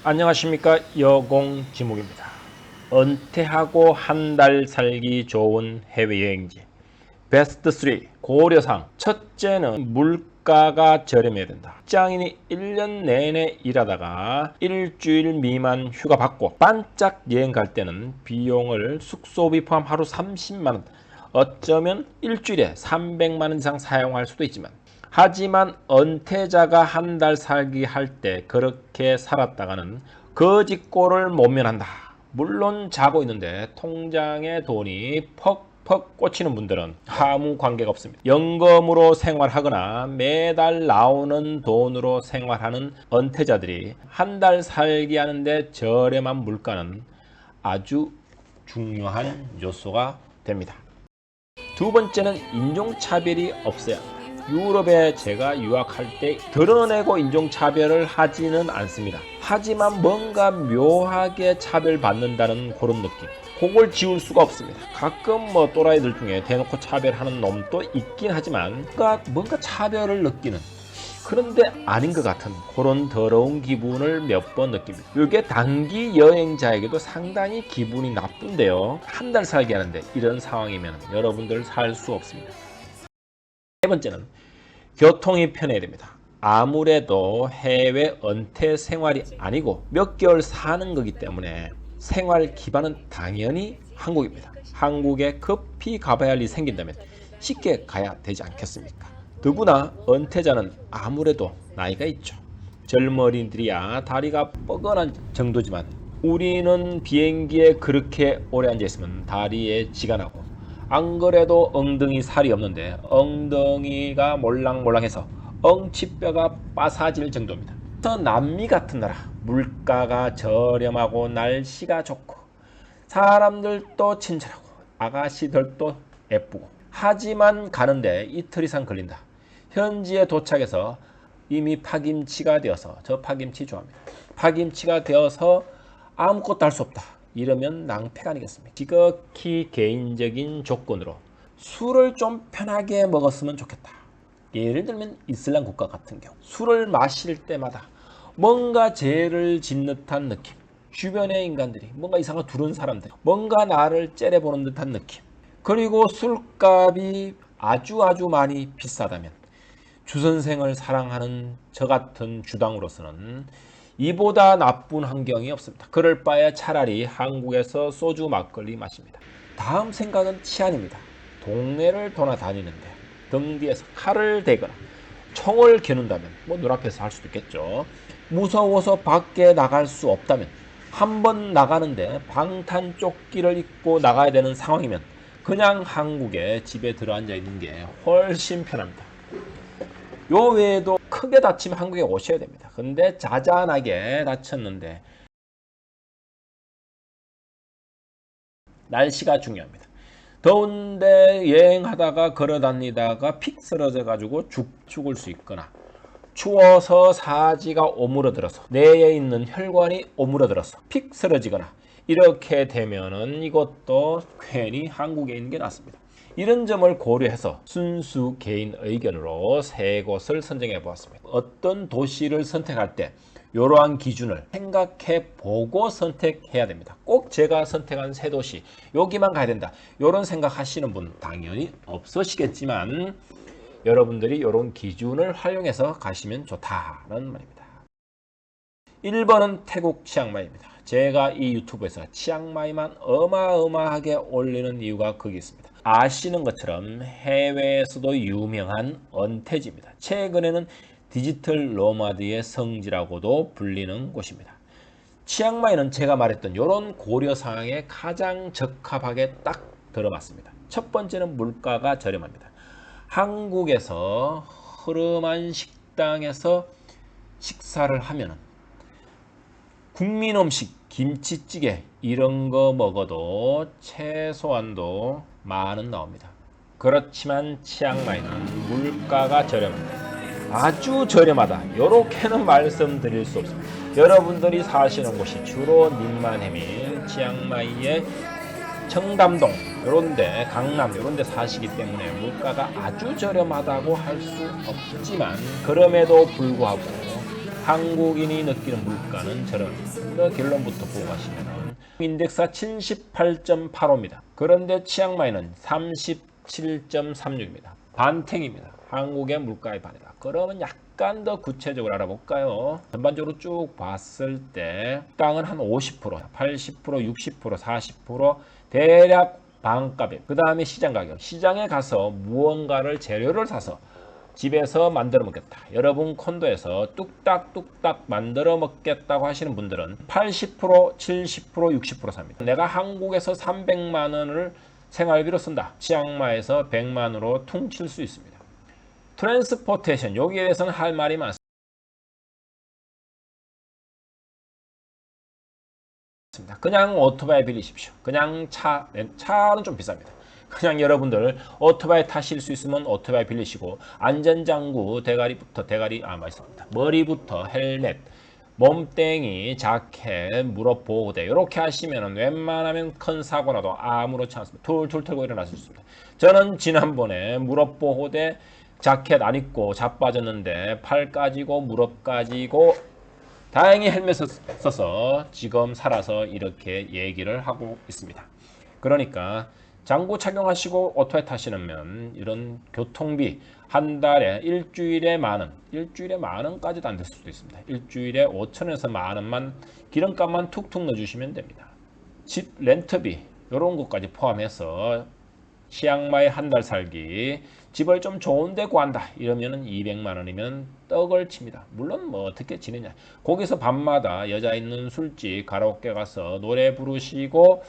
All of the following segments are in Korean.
안녕하십니까, 여공지목입니다. 은퇴하고 한 달 살기 좋은 해외여행지 베스트 3 고려사항. 첫째는 물가가 저렴해야 된다. 직장인이 1년 내내 일하다가 일주일 미만 휴가 받고 반짝 여행 갈 때는 비용을 숙소비 포함 하루 30만원, 어쩌면 일주일에 300만원 이상 사용할 수도 있지만, 하지만 은퇴자가 한 달 살기 할 때 그렇게 살았다가는 거지꼴을 못 면한다. 물론 자고 있는데 통장에 돈이 퍽퍽 꽂히는 분들은 아무 관계가 없습니다. 연금으로 생활하거나 매달 나오는 돈으로 생활하는 은퇴자들이 한 달 살기 하는데 저렴한 물가는 아주 중요한 요소가 됩니다. 두 번째는 인종차별이 없어야 합니다. 유럽에 제가 유학할 때 드러내고 인종차별을 하지는 않습니다. 하지만 뭔가 묘하게 차별받는다는 그런 느낌, 그걸 지울 수가 없습니다. 가끔 또라이들 중에 대놓고 차별하는 놈도 있긴 하지만 뭔가 차별을 느끼는, 그런데 아닌 것 같은 그런 더러운 기분을 몇 번 느낍니다. 이게 단기 여행자에게도 상당히 기분이 나쁜데요. 한 달 살게 하는데 이런 상황이면 여러분들 살 수 없습니다. 세 번째는 교통이 편해야 됩니다. 아무래도 해외 은퇴 생활이 아니고 몇 개월 사는 거기 때문에 생활 기반은 당연히 한국입니다. 한국에 급히 가봐야 할 일이 생긴다면 쉽게 가야 되지 않겠습니까? 더구나 은퇴자는 아무래도 나이가 있죠. 젊은이들이야 다리가 뻐근한 정도지만 우리는 비행기에 그렇게 오래 앉아있으면 다리에 쥐가 나고, 안 그래도 엉덩이 살이 없는데 엉덩이가 몰랑몰랑해서 엉치뼈가 빠사질 정도입니다. 남미 같은 나라, 물가가 저렴하고 날씨가 좋고 사람들도 친절하고 아가씨들도 예쁘고, 하지만 가는데 이틀 이상 걸린다. 현지에 도착해서 이미 파김치가 되어서, 저 파김치 좋아합니다, 파김치가 되어서 아무것도 할 수 없다. 이러면 낭패가 아니겠습니까? 지극히 개인적인 조건으로 술을 좀 편하게 먹었으면 좋겠다. 예를 들면 이슬람 국가 같은 경우 술을 마실 때마다 뭔가 죄를 짓는 듯한 느낌, 주변의 인간들이 뭔가 이상한 두른 사람들 뭔가 나를 째려보는 듯한 느낌, 그리고 술값이 아주 많이 비싸다면 주선생을 사랑하는 저 같은 주당으로서는 이보다 나쁜 환경이 없습니다. 그럴 바에 차라리 한국에서 소주 막걸리 마십니다. 다음 생각은 치안입니다. 동네를 돌아다니는데 등 뒤에서 칼을 대거나 총을 겨눈다면 눈앞에서 할 수도 있겠죠. 무서워서 밖에 나갈 수 없다면, 한번 나가는데 방탄조끼를 입고 나가야 되는 상황이면 그냥 한국에 집에 들어앉아 있는 게 훨씬 편합니다. 요 외에도 크게 다치면 한국에 오셔야 됩니다. 근데 자잘하게 다쳤는데 날씨가 중요합니다. 더운데 여행하다가 걸어다니다가 픽 쓰러져 가지고 죽을 수 있거나, 추워서 사지가 오므러들어서 뇌에 있는 혈관이 오므러들어서 픽 쓰러지거나, 이렇게 되면은 이것도 괜히 한국에 있는 게 낫습니다. 이런 점을 고려해서 순수 개인 의견으로 세 곳을 선정해 보았습니다. 어떤 도시를 선택할 때 이러한 기준을 생각해 보고 선택해야 됩니다. 꼭 제가 선택한 세 도시 여기만 가야 된다, 이런 생각하시는 분 당연히 없으시겠지만 여러분들이 이런 기준을 활용해서 가시면 좋다는 말입니다. 1번은 태국 치앙마이입니다. 제가 이 유튜브에서 치앙마이만 어마어마하게 올리는 이유가 거기 있습니다. 아시는 것처럼 해외에서도 유명한 은퇴지입니다. 최근에는 디지털 노마드의 성지라고도 불리는 곳입니다. 치앙마이는 제가 말했던 이런 고려사항에 가장 적합하게 딱 들어맞습니다. 첫 번째는 물가가 저렴합니다. 한국에서 흐름한 식당에서 식사를 하면은 국민 음식, 김치찌개 이런 거 먹어도 최소한도 만원 나옵니다. 그렇지만 치앙마이는 물가가 저렴합니다. 아주 저렴하다, 이렇게는 말씀드릴 수 없습니다. 여러분들이 사시는 곳이 주로 님만해민, 치앙마이의 청담동 이런데, 강남 이런데 사시기 때문에 물가가 아주 저렴하다고 할 수 없지만, 그럼에도 불구하고 한국인이 느끼는 물가는 저런 결론부터 보고 가시면 인덱스가 78.85입니다. 그런데 치앙마이는 37.36입니다. 반탱입니다. 한국의 물가의 반이다. 그러면 약간 더 구체적으로 알아볼까요? 전반적으로 쭉 봤을 때 땅은 한 50%, 80%, 60%, 40% 대략 반값이에요. 그 다음에 시장 가격. 시장에 가서 무언가를 재료를 사서 집에서 만들어 먹겠다. 여러분 콘도에서 뚝딱뚝딱 만들어 먹겠다고 하시는 분들은 80%, 70%, 60% 삽니다. 내가 한국에서 300만 원을 생활비로 쓴다. 치앙마이에서 100만 원으로 퉁칠 수 있습니다. 트랜스포테이션, 여기에 대해서는 할 말이 많습니다. 그냥 오토바이 빌리십시오. 그냥 차는 좀 비쌉니다. 그냥 여러분들 오토바이 타실 수 있으면 오토바이 빌리시고 안전장구 맞습니다. 머리부터 헬멧, 몸땡이, 자켓, 무릎 보호대 이렇게 하시면 웬만하면 큰 사고라도 아무렇지 않습니다. 툴툴 털고 일어나실 수 있습니다. 저는 지난번에 무릎 보호대 자켓 안 입고 자빠졌는데 팔 까지고 무릎 까지고 다행히 헬멧을 써서 지금 살아서 이렇게 얘기를 하고 있습니다. 그러니까 장구 착용하시고 오토바이 타시면 이런 교통비 한 달에 일주일에 만 원까지도 안 될 수도 있습니다. 일주일에 5천원에서 만 원만 기름값만 툭툭 넣어주시면 됩니다. 집 렌트비 이런 것까지 포함해서 치앙마이 한 달 살기, 집을 좀 좋은 데 구한다 이러면은 200만 원이면 떡을 칩니다. 물론 뭐 어떻게 지내냐, 거기서 밤마다 여자 있는 술집 가라오케 가서 노래 부르시고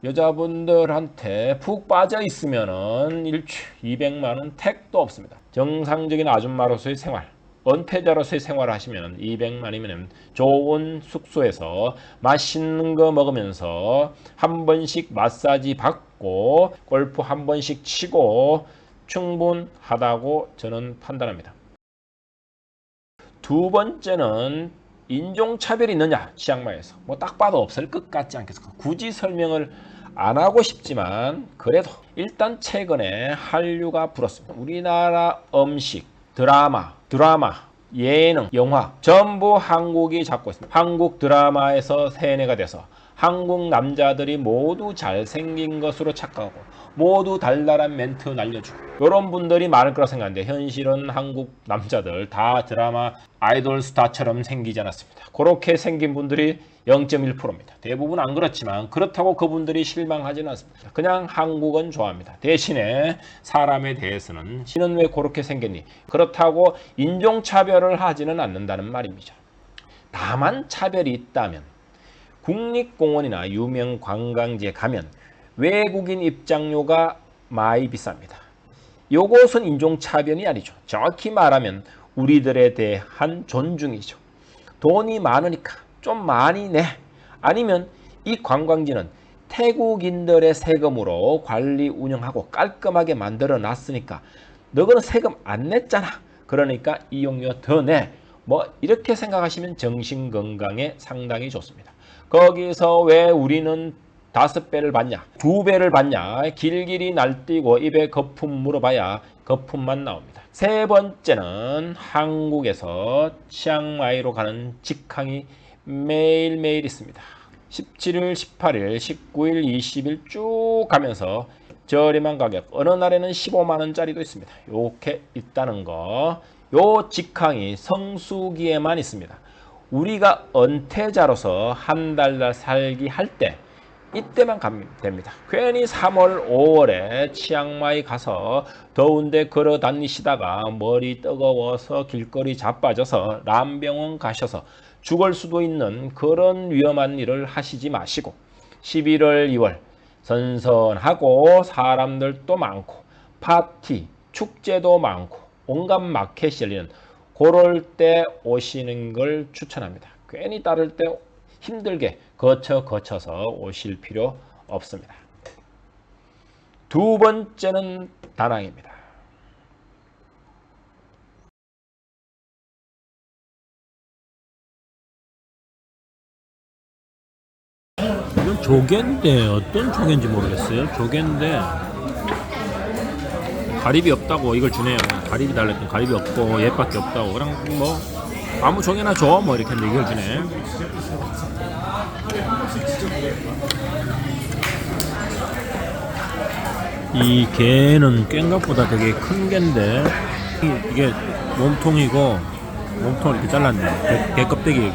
여자분들한테 푹 빠져 있으면은 200만 원 택도 없습니다. 정상적인 아줌마로서의 생활, 은퇴자로서의 생활을 하시면 200만이면 좋은 숙소에서 맛있는 거 먹으면서 한 번씩 마사지 받고 골프 한 번씩 치고 충분하다고 저는 판단합니다. 두 번째는 인종차별이 있느냐, 치앙마이에서 뭐 딱 봐도 없을 것 같지 않겠습니까? 굳이 설명을 안 하고 싶지만 그래도 일단 최근에 한류가 불었습니다. 우리나라 음식, 드라마, 예능, 영화 전부 한국이 잡고 있습니다. 한국 드라마에서 세뇌가 돼서 한국 남자들이 모두 잘생긴 것으로 착각하고 모두 달달한 멘트 날려주고 이런 분들이 많을 거라 생각하는데 현실은 한국 남자들 다 드라마 아이돌 스타처럼 생기지 않았습니다. 그렇게 생긴 분들이 0.1%입니다. 대부분 안 그렇지만 그렇다고 그분들이 실망하지는 않습니다. 그냥 한국은 좋아합니다. 대신에 사람에 대해서는 신은 왜 그렇게 생겼니? 그렇다고 인종차별을 하지는 않는다는 말입니다. 다만 차별이 있다면 국립공원이나 유명 관광지에 가면 외국인 입장료가 많이 비쌉니다. 이것은 인종차별이 아니죠. 정확히 말하면 우리들에 대한 존중이죠. 돈이 많으니까 좀 많이 내. 아니면 이 관광지는 태국인들의 세금으로 관리 운영하고 깔끔하게 만들어 놨으니까 너는 세금 안 냈잖아. 그러니까 이용료 더 내. 뭐 이렇게 생각하시면 정신건강에 상당히 좋습니다. 거기서 왜 우리는 5배를 받냐, 2배를 받냐, 길길이 날뛰고 입에 거품 물어봐야 거품만 나옵니다. 세 번째는 한국에서 치앙마이로 가는 직항이 매일매일 있습니다. 17일, 18일, 19일, 20일 쭉 가면서 저렴한 가격, 어느 날에는 15만 원짜리도 있습니다. 이렇게 있다는 거. 요 직항이 성수기에만 있습니다. 우리가 은퇴자로서 한 달 살기 할 때 이때만 가면 됩니다. 괜히 3월, 5월에 치앙마이 가서 더운데 걸어 다니시다가 머리 뜨거워서 길거리 자빠져서 람병원 가셔서 죽을 수도 있는 그런 위험한 일을 하시지 마시고 11월, 2월 선선하고 사람들도 많고 파티, 축제도 많고 온갖 마켓이 열리는 그럴 때 오시는 걸 추천합니다. 괜히 따를 때 힘들게 거쳐서 오실 필요 없습니다. 두 번째는 다낭입니다. 이건 조개인데 어떤 조개인지 모르겠어요. 조개인데 가리비 없다고 이걸 주네요. 가리비 달랬더니 가리비 없고 얘밖에 없다고. 그냥 뭐 아무 종이나 줘 뭐 이렇게 얘기를 주네. 이 개는 꽹각보다 되게 큰 개인데 이게 몸통이고 몸통을 이렇게 잘랐네. 개 껍데기.